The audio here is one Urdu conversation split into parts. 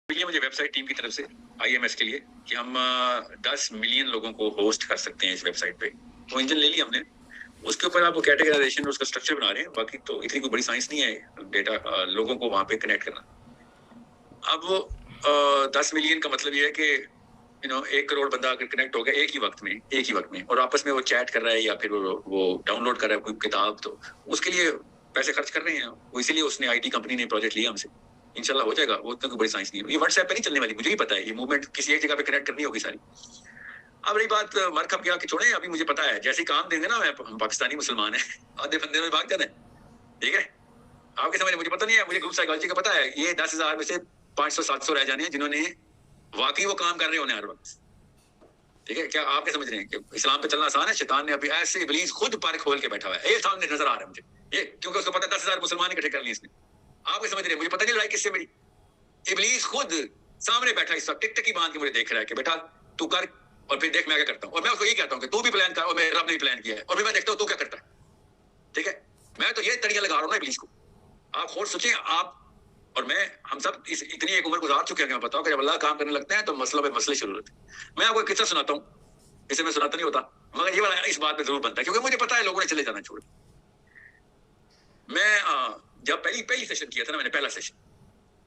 ملی مجھے ویب سائٹ ٹیم کی طرف سے IMS کے لیے کہ ہم 10 ملین لوگوں کو ہوسٹ کر سکتے ہیں اس ویب سائٹ پہ. وہ انجن لے لیا ہم نے. اس کے اوپر آپ وہ کیٹیگرائزیشن اس کا اسٹرکچر بنا رہے ہیں. باقی تو اتنی کوئی بڑی سائنس نہیں ہے ڈیٹا لوگوں کو وہاں پہ کنیکٹ کرنا. اب وہ 10 ملین کا مطلب یہ ہے کہ 1 کروڑ بندہ اگر کنیکٹ ہو گیا ایک ہی وقت میں اور آپس میں وہ چیٹ کر رہا ہے یا پھر وہ ڈاؤن لوڈ کر رہا ہے کوئی کتاب, تو اس کے لیے پیسے خرچ کر رہے ہیں. وہ اسی لیے اس نے IT کمپنی نے پروجیکٹ لیا ہم سے. انشاءاللہ ہو جائے گا. وہ اتنا کوئی بڑی سائنس نہیں ہے. یہ واٹس ایپ پہ نہیں چلنے والی, مجھے ہی پتا ہے. یہ موومنٹ کسی ایک جگہ پہ کنیکٹ کرنی ہوگی ساری. اب رہی بات مرکب کیا کہ چھوڑیں, ابھی مجھے پتا ہے جیسے کام دیں گے نا, ہم پاکستانی مسلمان ہیں, آدھے بندے میں بھاگ جانا ہے. ٹھیک ہے, آپ کے سمجھ مجھے پتا نہیں ہے. مجھے گروپ سائیکالوجی کا پتا ہے. یہ 10,000 میں سے 500-700 رہ جانے ہیں جنہوں نے واقعی وہ کام کر رہے ہونے ہر وقت. ٹھیک ہے, کیا آپ کے سمجھ رہے ہیں کہ اسلام پہ چلنا آسان ہے؟ شیطان نے ابھی ایسے ابلیس خود پر کھول کے بیٹھا ہوا ہے. یہ سامنے نظر آ رہا ہے مجھے, یہ کیونکہ اس کو پتا 10,000 مسلمان اکٹھے کر لیے اس نے. آپ کے سمجھ رہے ہیں, مجھے پتہ نہیں لڑائی کس سے میری. ابلیس خود سامنے بیٹھا اس وقت ٹک ٹک کی باندھ کے مجھے دیکھ رہا ہے کہ بیٹا تو کر, اور پھر دیکھ میں کیا کرتا ہوں. اور میں اس کو یہ کہتا ہوں کہ تو بھی پلان کر, اور میرے رب نے بھی پلان کیا ہے, اور پھر میں دیکھتا ہوں تو کیا کرتا ہے. ٹھیک ہے, میں تو یہ تڑیاں لگا رہا ہوں نا ابلیس کو. آپ خود سوچیں, آپ اور میں, ہم سب اتنی ایک عمر گزار چکے ہیں کہ میں بتاؤں کہ جب اللہ کام کرنے لگتے ہیں تو مسئلہ پہ مسئلے شروع ہوتے ہیں. میں آپ کو ایک قصہ سناتا ہوں, اسے میں سناتا نہیں ہوتا, مگر یہ والا اس بات پہ ضرور بنتا ہے کیونکہ مجھے پتا ہے لوگوں نے چلے جانا چھوڑ. میں جب پہلی سیشن کیا تھا نا, میں نے پہلا سیشن,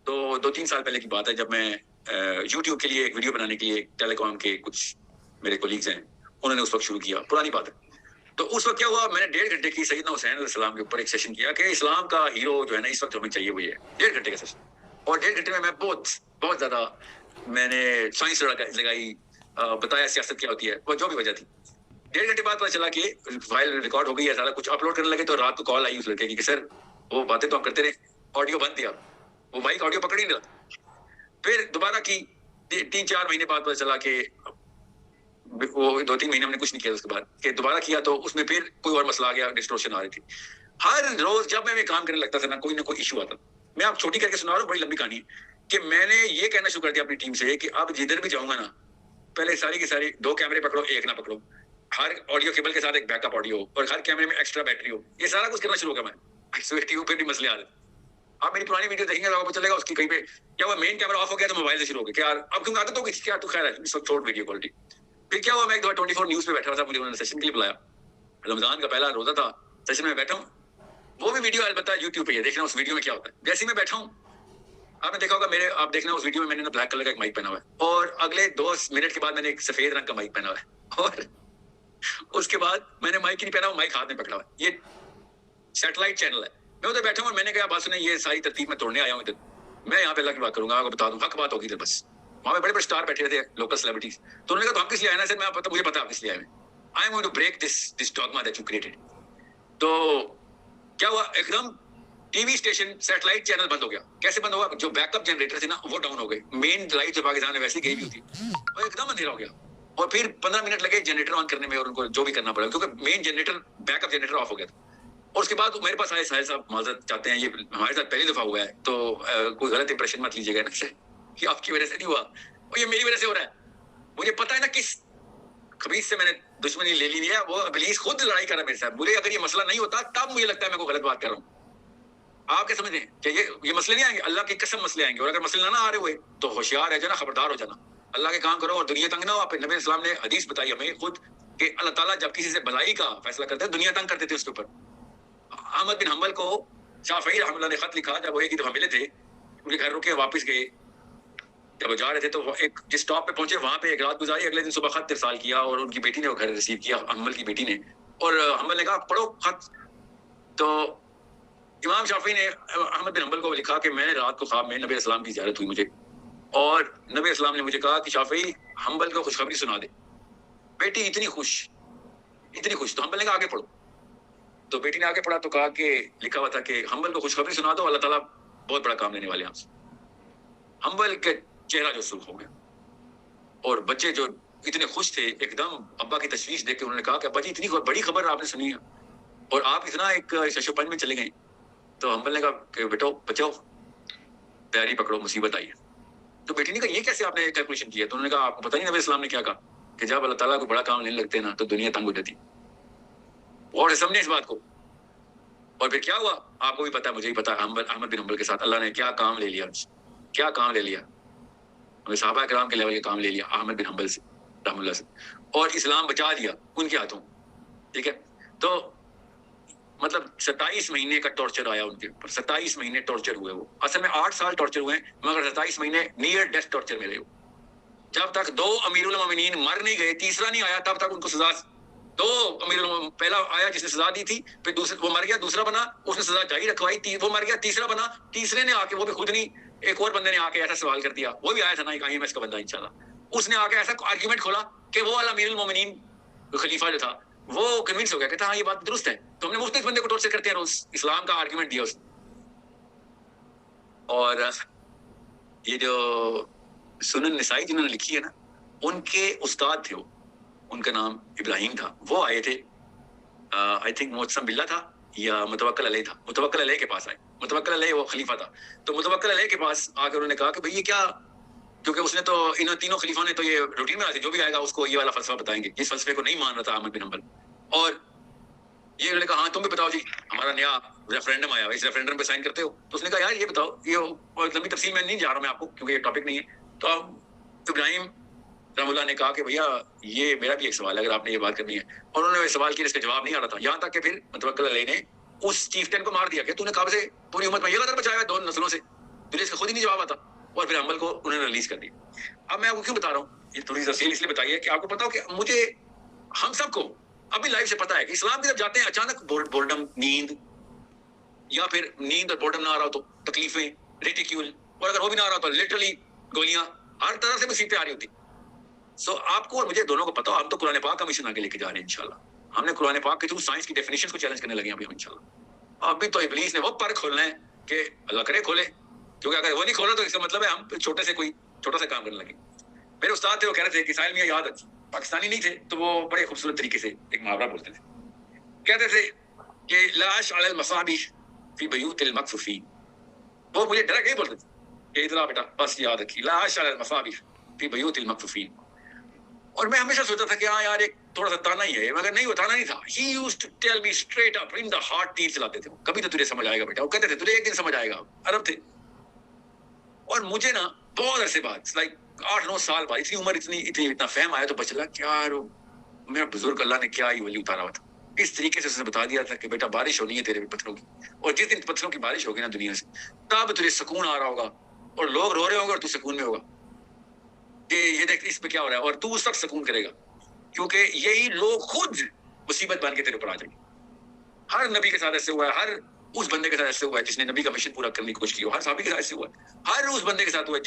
تو 2-3 سال پہلے کی بات ہے, جب میں YouTube کے لیے ایک ویڈیو بنانے کے لیے ٹیلی کام کے کچھ میرے کولیگز ہیں, انہوں نے اس وقت شروع کیا. پرانی بات ہے. تو اس وقت کیا ہوا, میں نے 1.5 گھنٹے کی سیدنا حسین علیہ السلام کے اوپر ایک سیشن کیا کہ اسلام کا ہیرو جو ہے نا اس وقت ہمیں چاہیے وہ یہ ہے. 1.5 گھنٹے کا سیشن, اور 1.5 گھنٹے میں بہت زیادہ میں نے سائنس لگائی, بتایا سیاست کیا ہوتی ہے, وہ جو بھی وجہ تھی. 1.5 گھنٹے بعد پتا چلا کہ فائل ریکارڈ ہو گئی ہے, سارا کچھ اپلوڈ کرنے لگے. تو رات کو کال آئی اس لڑکے کی کہ سر وہ باتیں تو ہم کرتے رہے, آڈیو بند دیا, وہ مائک آڈیو پکڑ ہی نہیں رہا. پھر دوبارہ کی 3-4 مہینے بعد پتا چلا کہ وہ 2-3 مہینے ہم نے کچھ نہیں کیا. اس کے بعد کہ دوبارہ کیا تو اس میں پھر کوئی اور مسئلہ آ گیا, ڈسٹورشن آ رہی تھی. ہر روز جب میں کام کرنے لگتا تھا نا, کوئی نہ کوئی ایشو آتا. میں آپ چھوٹی کر کے سنا رہا ہوں, بڑی لمبی کہانی ہے. کہ میں نے یہ کہنا شروع کر دیا اپنی ٹیم سے کہ اب جدھر بھی جاؤں گا نا, پہلے ساری کی ساری 2 کیمرے پکڑو, ایک نہ پکڑو. ہر آڈیو کیبل کے ساتھ ایک بیک اپ آڈیو, اور ہر کیمرے میں ایکسٹرا بیٹری ہو. یہ سارا کچھ کرنا شروع ہو گیا میں. ٹیوب پہ بھی مسئلے آ رہے. آپ میری پرانی ویڈیو دیکھیں گے تو آپ کو چلے گا اس کی کہیں پہ کیا ہوا, مین کیمرہ آف ہو گیا تو موبائل سے شروع ہو گیا. کیا اب کیوں عادت ہوگی کیا, تو خیر ہے اس وقت چھوڑ ویڈیو کوالٹی. پھر کیا ہوا, میں ایک دفعہ 24 نیوز پہ بیٹھا ہوا تھا, مجھے انہوں نے سیشن کے لیے بلایا. رمضان کا پہلا روزہ تھا, سیشن میں بیٹھا ہوں. وہ بھی ویڈیو البتہ YouTube پہ ہے, دیکھنا اس ویڈیو میں کیا ہوتا ہے. جیسے میں بیٹھا ہوں, آپ نے دیکھا ہوگا آپ دیکھنا اس ویڈیو میں نے بلیک کلر کا ایک مائک پہنا ہوا ہے, اور اگلے 2 منٹ کے بعد میں نے ایک سفید رنگ کا مائک پہنا ہوا ہے, اور اس کے بعد میں نے مائک ہی نہیں پہنا ہوا, مائک ہاتھ میں پکڑا ہوا ہے. یہ سیٹلائٹ چینل ہے. میں ادھر بیٹھا ہوں اور میں نے کہا بات سنیں, یہ ساری ترتیب میں توڑنے آیا ہوں ادھر. میں یہاں پہ اللہ کی بات کروں گا, آپ کو بتا دوں حق بات ہوگی ادھر بس. وہاں پہ بڑے بڑے اسٹار بیٹھے تھے, لوکل سیلیبریٹیز. تو انہوں نے کہا تو ہم کس لیے آئے نا سر, مجھے پتا آپ کس لیے آئے ہیں. I am going to break this dogma that you created. تو کیا ہوا, ایک دم T V station satellite channel بند ہو گیا. کیسے بند ہوا, جو بیک اپ جنریٹر تھے نا وہ ڈاؤن ہو گئے. مین لائٹ جو پاکستان میں ویسے گئی بھی ہوتی, وہ ایک دم اندھیرا ہو گیا. اور پھر 15 منٹ لگے جنریٹر آن کرنے میں, اور ان کو جو بھی کرنا پڑا کیونکہ main generator backup generator off ہو گیا تھا. اور اس کے بعد میرے پاس آئے, ساحل صاحب معذرت چاہتے ہیں, یہ ہمارے ساتھ پہلی دفعہ ہوا ہے تو کوئی غلط امپریشن مت لیجیے گا نا کہ آپ کی وجہ سے نہیں ہوا, اور یہ میری وجہ سے ہو رہا ہے. مجھے پتا ہے نا کس خبیث سے میں نے دشمنی لے لی ہے, وہ ابلیس خود لڑائی کر رہا ہے میرے ساتھ. مجھے اگر یہ مسئلہ نہیں ہوتا تب مجھے لگتا ہے میں کوئی غلط بات کر رہا ہوں. آپ کیا سمجھیں کہ یہ مسئلے نہیں آئیں گے, اللہ کی قسم مسئلے آئیں گے. اور اگر مسئلے نہ آ رہے ہوئے تو ہوشیار ہے جو نا, خبردار ہو جانا. اللہ کے کام کرو اور دنیا تنگ نہ ہو. آپ نبی اسلام نے حدیث بتائی ہمیں خود کہ اللہ تعالیٰ جب کسی سے بھلائی کا فیصلہ کرتے ہیں دنیا تنگ کرتے تھے اس کے اوپر. احمد بن حنبل کو شافعی رحمۃ اللہ نے خط لکھا, جب وہ ایک ہی دفعہ ملے تھے, ان کے گھر رکے, واپس گئے. جب وہ جا رہے تھے تو وہ ایک جس اسٹاپ پہ پہنچے وہاں پہ ایک رات گزاری. اگلے دن صبح خط ارسال کیا, اور ان کی بیٹی نے وہ گھر ریسیو کیا, حنبل کی بیٹی نے. اور حنبل نے کہا پڑھو خط. تو امام شافعی نے احمد بن حنبل کو لکھا کہ میں نے رات کو خواب میں نبی اسلام کی زیارت ہوئی مجھے, اور نبی اسلام نے مجھے کہا کہ شافعی حنبل کو خوشخبری سنا دے. بیٹی اتنی خوش. تو حنبل نے کہا آگے پڑھو. تو بیٹی نے آگے پڑھا تو کہا کہ لکھا ہوا تھا کہ حنبل کو خوشخبری سنا دو, اللہ تعالیٰ بہت بڑا کام لینے والے ہیں آپ سے. حنبل کے چہرہ جو سرخ ہو گیا, اور بچے جو اتنے خوش تھے ایک دم ابا کی تشویش دیکھ کے انہوں نے کہا کہ ابا جی اتنی بڑی خبر آپ نے سنی ہے, اور آپ اتنا ایک شش و پنج میں چلے گئے. تو حنبل نے کہا کہ بیٹو بچاؤ, تیاری پکڑو, مصیبت آئی ہے. تو بیٹی نے کہا یہ کیسے آپ نے کیلکولیشن کیا؟ تو انہوں نے کہا آپ کو پتہ نہیں نبی اسلام نے کیا کہا کہ جب اللہ تعالیٰ کو بڑا کام لینے لگتے ہیں نا تو دنیا تنگ ہو جاتی. اور سمجھے اس بات کو. اور پھر کیا ہوا آپ کو بھی پتا ہے, مجھے بھی پتا ہے, احمد بن حنبل کے ساتھ اللہ نے کیا کام لے لیا. ہمیں صحابہ کرام کے لیول کا کام لے لیا احمد بن حنبل سے رحم اللہ سے, اور اسلام بچا دیا ان کے ہاتھوں. ٹھیک ہے, تو مطلب 27 مہینے کا ٹارچر آیا ان کے اوپر, 27 مہینے ٹارچر ہوئے وہ. اصل میں 8 سال ٹارچر ہوئے ہیں, مگر 27 مہینے نیئر ڈیتھ ٹارچر میں رہے وہ. جب تک 2 امیر المومنین مر نہیں گئے, تیسرا نہیں آیا, تب تک ان کو سزا. 2 پہلا آیا جس نے سزا دی تھی, پھر دوسرا وہ مر گیا, دوسرا بنا اس نے سزا جاری رکھوائی, وہ مر گیا, تیسرا بنا, تیسرے نے آ کے, وہ بھی خود نہیں, ایک اور بندے نے آ کے ایسا سوال کر دیا, وہ بھی آیا تھا نا ایک IMS کا بندہ انشاءاللہ, اس نے آ کے ایسا آرگیومنٹ کھولا کہ وہ والا امیر المومنین خلیفہ جو تھا وہ کنوینس ہو گیا, کہتا ہاں یہ بات درست ہے. تو ہم نے مختلف بندے کو ٹارچر کرتے ہیں روز, اسلام کا آرگیومنٹ دیا اس نے. اور یہ جو سنن نسائی جنہوں نے لکھی ہے نا, ان کے استاد تھے وہ, ان کا نام ابراہیم تھا, وہ آئے تھے آئی تھنک معتصم باللہ تھا یا متوکل علیہ تھا, متوکل علیہ کے پاس آئے, متوکل علیہ وہ خلیفہ تھا, تو متوکل علیہ کے پاس آ کر انہوں نے کہا کہ بھئی یہ کیا, کیونکہ اس نے تو ان تینوں خلیفوں نے تو یہ روٹین میں آتی, جو بھی آئے گا اس کو یہ والا فلسفہ بتائیں گے, جس فلسفے کو نہیں مان رہا تھا احمد بن حنبل. اور یہ انہوں نے کہا ہاں تم بھی بتاؤ جی, ہمارا نیا ریفرینڈم آیا, اس ریفرینڈم پہ سائن کرتے ہو؟ تو اس نے کہا یار یہ بتاؤ, یہ لمبی تفصیل میں نہیں جا رہا میں آپ کو کیونکہ یہ ٹاپک نہیں ہے. تو ابراہیم رحم اللہ نے کہا کہ بھیا یہ میرا بھی ایک سوال ہے اگر آپ نے یہ بات کرنی ہے, اور انہوں نے سوال کیا, اس کا جواب نہیں آ رہا تھا, یہاں تک کہ پھر متوکل علیہ نے اس چیفٹین کو مار دیا کہ تو نے کب سے پوری امت میں یہ غدر بچایا 2 نسلوں سے, تجھے اس کا خود ہی نہیں جواب آتا, اور پھر عمل کو انہوں نے ریلیز کر دیا. اب میں آپ کو کیوں بتا رہا ہوں, یہ تھوڑی تفصیل اس لیے بتائیے کہ آپ کو پتا ہو کہ مجھے, ہم سب کو ابھی لائف سے پتا ہے کہ اسلام کی طرف جاتے ہیں اچانک بورڈم, نیند, یا پھر نیند اور بورڈم نہ آ رہا ہو تو تکلیفیں, ریٹیکیول, اور اگر وہ بھی نہ آ رہا ہو تو لٹرلی گولیاں, ہر طرح سے مصیبتیں آ رہی ہوتی. سو آپ کو اور مجھے دونوں کو پتا ہو, ہم تو قرآن پاک کا مشن آگے لے کے جا رہے ہیں انشاءاللہ. ہم نے قرآن پاک کے تھرو سائنس کی ڈیفینیشن کو چیلنج کرنے لگے ہیں ابھی ہم انشاءاللہ. ابھی تو ابلیس نے وہ پر کھولنا ہے کہ اللہ کرے کھولے, کیونکہ اگر وہ نہیں کھولا تو اس کا مطلب ہے ہم چھوٹے سے کوئی چھوٹا سا کام کرنے لگے. میرے استاد تھے, وہ کہہ رہے تھے کہ ساحل میاں یاد رکھیے, پاکستانی نہیں تھے تو وہ بڑے خوبصورت طریقے سے ایک محاورہ بولتے تھے, کہتے تھے کہ لاش علی المصابیح فی بیوت المکفوفین. وہ مجھے ڈر کے بولتے تھے کہ ادھر بیٹا بس یاد رکھیے, لاش علی المصابیح فی بیوت المکفوفین. اور میں ہمیشہ سوچتا تھا کہ ہاں یار ایک تھوڑا سا تانا ہی ہے, مگر نہیں وہ تانا نہیں تھا. He used to tell me straight up in the heart, تیر چلاتے تھے, کبھی تو تجھے سمجھ آئے گا بیٹا, وہ کہتے تھے تجھے ایک دن سمجھ آئے گا. عرب تھے, اور مجھے نا بہت عرصے بعد لائک 8-9 سال بعد اتنی عمر اتنا فہم آیا تو پتا چلا کیا میرا بزرگ اللہ نے کیا ہی ولی اتارا ہوا تھا. اس طریقے سے اس نے بتا دیا تھا کہ بیٹا بارش ہونی ہے تیرے پتھروں کی, اور جس دن پتھروں کی بارش ہوگی نا دنیا سے, تب تجھے سکون آ رہا ہوگا, اور لوگ رو رہے ہوں گے اور تو سکون میں ہوگا کہ یہ دیکھ اس پہ کیا ہو رہا ہے, اور تو اس وقت سکون کرے گا, کیونکہ یہی لوگ خود مصیبت بن کے تیرے اوپر آ جائیں گے. ہر نبی کے ساتھ ایسے ہوا ہے, ہر اس بندے کے ساتھ ایسے ہوا ہے جس نے نبی کا مشن پورا کرنے کی کوشش کی, ہر صحابی کے ساتھ ایسے ہوا ہے, ہر اس بندے کے ساتھ ہوا ہے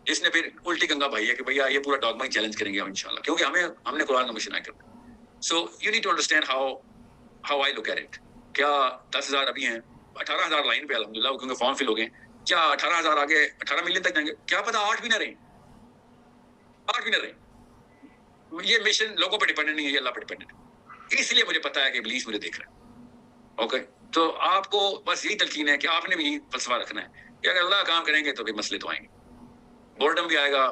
جس نے پھر الٹی گنگا بھائی ہے کہ بھیا یہ پورا ڈاگما ہی چیلنج کریں گے ہم انشاءاللہ, کیونکہ ہم نے قرآن کا مشن آئے کرنا. So you need to understand how I look at it. کیا 10,000 ابھی ہیں, 18,000 لائن پہ الحمدللہ, کیونکہ فارم فل ہو گئے, کیا 18,000 آگے 18 ملین تک جائیں گے, کیا پتا 8 بھی نہ رہیں, 8 بھی نہ رہیں. یہ مشن لوگوں پہ ڈیپینڈنٹ نہیں ہے, یہ اللہ پہ ڈیپینڈنٹ ہے. اس لیے مجھے پتا ہے کہ ابلیس مجھے دیکھ رہا ہے. اوکے, تو آپ کو بس یہی تلقین ہے کہ آپ نے بھی فلسفہ رکھنا ہے کہ اگر اللہ کام کریں گے تو بھی مسئلے تو آئیں گے, بورڈم بھی آئے گا,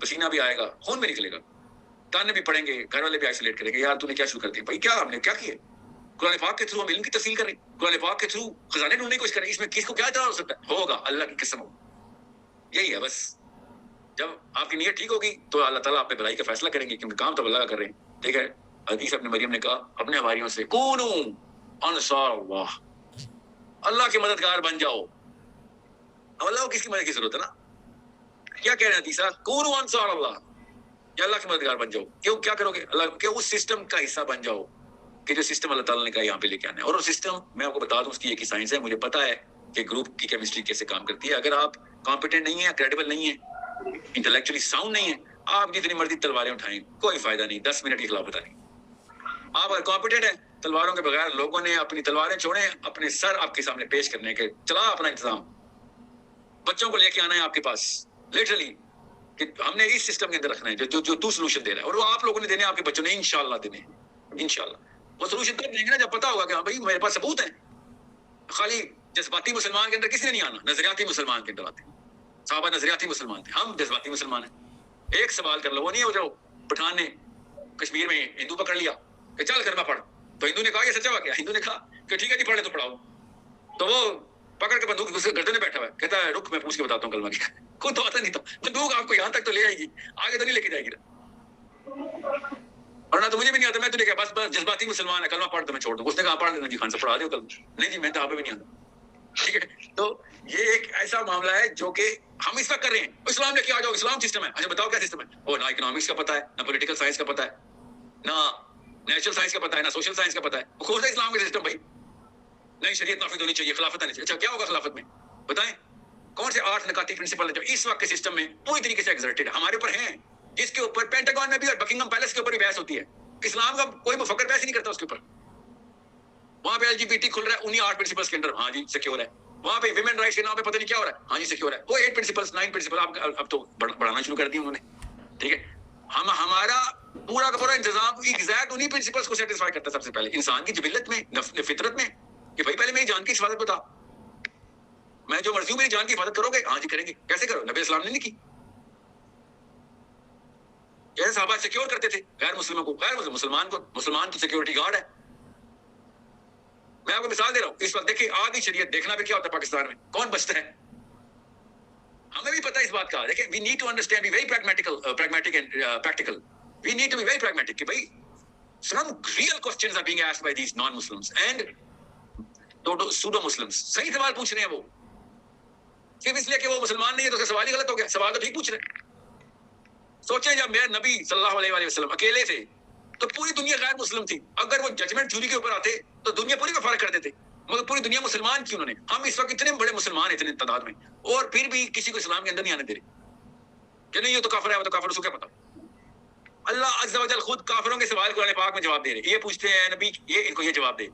پسینہ بھی آئے گا, خون بھی نکلے گا, تانے بھی پڑیں گے, گھر والے بھی آئسولیٹ کریں گے, یار تو نے کیا شروع کر دیا, بھائی کیا ہم نے کیا کیا. قرآن پاک کے تھرو ہم علم کی تفصیل کریں, قرآن پاک کے تھرو خزانے ڈھونڈنے کی کوشش کریں, اس میں کس کو کیا اعتراض ہو سکتا ہے, ہوگا اللہ کی قسم ہوگا. یہی ہے بس, جب آپ کی نیت ٹھیک ہوگی تو اللہ تعالیٰ آپ پہ بھلائی کا فیصلہ کریں گے, کیونکہ کام تو اللہ کا کر رہے ہیں. ٹھیک ہے, حدیث اپنے مریم نے کہا اپنے حواریوں سے کونو انصار اللہ, اللہ کے مددگار بن جاؤ. اب اللہ کو کس کی مدد کی ضرورت ہے نا, کیا کہہ رہے ہیں حدیثہ, کونو انصار اللہ, یا اللہ کے مددگار بن جاؤ. کیوں, کیا کرو گے, اللہ کہ اس سسٹم کا حصہ بن جاؤ کہ جو سسٹم اللہ تعالیٰ نے کہا یہاں پہ لے کے آنا ہے. اور وہ سسٹم میں آپ کو بتا دوں اس کی ایک ہی سائنس ہے, مجھے پتا ہے کہ گروپ کی کیمسٹری کیسے کام کرتی ہے. اگر آپ کمپیٹنٹ نہیں ہیں, کریڈیبل نہیں ہیں, انٹلیکچولی ساؤنڈ نہیں ہیں, آپ جتنی مرضی تلواریں اٹھائیں کوئی فائدہ نہیں, 10 منٹ کے خلاف بتا نہیں. آپ اگر کمپیٹنٹ ہیں, تلواروں کے بغیر لوگوں نے اپنی تلواریں چھوڑیں, اپنے سر آپ کے سامنے پیش کرنے کے, چلا اپنا انتظام, بچوں کو لے کے آنا ہے آپ کے پاس لٹرلی کہ ہم نے اس سسٹم کے اندر رکھنا ہے جو تو سولوشن دے رہا ہے, اور وہ آپ لوگوں نے دینے, آپ کے بچوں نے انشاءاللہ دینے, انشاءاللہ وہ سولوشن تب دیں گے نا جب پتا ہوگا کہ ہاں بھائی میرے پاس ثبوت ہیں. خالی جذباتی مسلمان کے اندر کسی نے نہیں آنا, نظریاتی مسلمان کے اندر آتے ہیں. صحابہ نظریاتی مسلمان تھے, ہم جذباتی مسلمان ہیں. ایک سوال کر لو, وہ نہیں ہو جاؤ پٹھان نے کشمیر میں ہندو پکڑ لیا کہ چل کلمہ پڑھ, تو ہندو نے کہا یہ سچا واقعہ, ہندو نے کہا کہ ٹھیک ہے جی پڑھ لے تو پڑھاؤ, تو وہ پکڑ کے بندوق اس کے گردن میں بیٹھا ہوا ہے, کہتا ہے رک میں پوچھ کے بتاتا ہوں کلمہ کیا. خود تو آتا نہیں تھا. بندوق آپ کو یہاں تک تو لے آئے گی, آگے تو نہیں لے کے جائے گی نا. اور نہ تو مجھے بھی نہیں آتا, میں تو نہیں کہا بس جذباتی مسلمان ہے, کلمہ پڑھ دو میں چھوڑ دوں. اس نے کہا پڑھ دینا جی خان سے پڑھا دو کلمہ. نہیں جی میں تو آپ بھی نہیں آتا. ٹھیک ہے, تو یہ ایک ایسا معاملہ ہے جو کہ ہم اس وقت کر رہے ہیں. اسلام لے کے آ جاؤ, اسلام سسٹم ہے. اچھا بتاؤ کیا سسٹم ہے؟ وہ نہ اکنامکس کا پتہ ہے, نہ پولیٹیکل سائنس کا پتہ ہے, نہ نیچرل سائنس کا پتہ ہے, نہ سوشل سائنس کا پتہ ہے. وہ کون سا اسلام کا سسٹم بھائی؟ نہیں شریعت نافذ ہونی چاہیے, خلافت آنی چاہیے. اچھا کیا ہوگا خلافت میں بتائیں؟ کون سے 8 نکاتی پرنسپل ہیں جو اس وقت کے سسٹم میں پوری طریقے سے ایگزرٹڈ ہے ہمارے اوپر ہیں, جس کے اوپر پینٹاگون میں بھی اور بکنگم پیلس کے اوپر بھی بحث ہوتی ہے. اسلام کا کوئی مفکر بحث نہیں کرتا اس کے اوپر. وہاں پہ LGBT کھل رہا ہے انہی 8 پرنسپلس کے اندر, ہاں جی سیکیور ہے. وہاں پہ ویمن رائٹس کے نام پہ پتہ نہیں کیا ہو رہا ہے, ہاں جی سیکیور ہے. وہ 8 پرنسپلس 9 پرنسپل اب تو بڑھانا شروع کر دی انہوں نے. ٹھیک ہے, ہمارا پورا کا پورا انتظام ایگزیکٹ انہی پرنسپلس کو سیٹسفائی کرتا ہے. سب سے پہلے انسان کی جبلت میں, فطرت میں, کہ بھائی پہلے میری جان کی حفاظت بتا, میں جو مرضی ہوں میری جان کی حفاظت کرو گے, ہاں جی کریں گے. کیسے کرو؟ نبی اسلام نے نہیں کی. جیسے صحابہ سیکیور کرتے تھے غیر مسلموں کو, غیر مسلمان کو, مسلمان تو سیکیورٹی گارڈ ہے. میں آپ کو مثال دے رہا ہوں. اس وقت دیکھیں آگئی شریعت, دیکھنا بھی کیا ہوتا ہے پاکستان میں, کون بچتا ہے. ہمیں بھی پتہ ہے اس بات کا. دیکھیں we need to understand, be very pragmatic and practical. We need to be very pragmatic کہ بھائی some real questions are being asked by these non-Muslims and pseudo-Muslims. صحیح سوال پوچھ رہے ہیں وہ, صرف اس لیے کہ وہ مسلمان نہیں ہے تو اس کا سوال ہی غلط ہو گیا. سوال تو ٹھیک پوچھ رہے ہیں. سوچیں جب میرے نبی صلی اللہ علیہ وآلہ وسلم اکیلے تھے تو پوری دنیا غیر مسلم تھی. اگر وہ ججمنٹ جوری کے اوپر آتے تو دنیا پوری کا فرق کر دیتے, مگر پوری دنیا مسلمان کی انہوں نے. ہم اس وقت اتنے بڑے مسلمان ہیں اتنے تعداد میں, اور پھر بھی کسی کو اسلام کے اندر نہیں آنے دے رہے کہ نہیں یہ تو کافر ہے, وہ تو کافر, اس کو کیا پتا. اللہ عز و جل خود کافروں کے سوال قرآن پاک میں جواب دے رہے. یہ پوچھتے ہیں اے نبی یہ ان کو یہ جواب دے,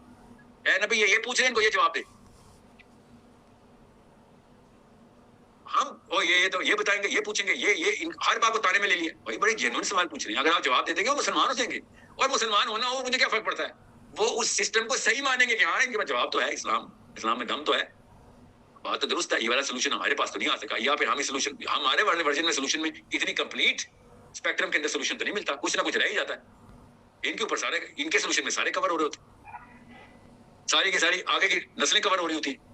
اے نبی یہ پوچھ رہے ہیں ان کو یہ جواب دے. ہم وہ یہ تو یہ بتائیں گے, یہ پوچھیں گے, یہ ہر بات کو تانے میں لے لیا. بھائی بڑے جینوئن سوال پوچھ رہے ہیں, اگر آپ جواب دے دیں گے وہ مسلمان ہو جائیں گے. اور مسلمان ہونا ہو مجھے کیا فرق پڑتا ہے, وہ اس سسٹم کو صحیح مانیں گے کہ ہاں ان کے پاس جواب تو ہے, اسلام میں دم تو ہے, بات تو درست ہے. یہ والا سولوشن ہمارے پاس تو نہیں آ سکا, یا پھر ہم سولوشن ہمارے ورژن میں سولوشن میں اتنی کمپلیٹ اسپیکٹرم کے اندر سولوشن تو نہیں ملتا, کچھ نہ کچھ رہ ہی جاتا ہے. ان کے اوپر سارے, ان کے سولوشن میں سارے کور ہو رہے ہوتے, ساری کی ساری آگے کی نسلیں کور ہو رہی ہوتی ہیں.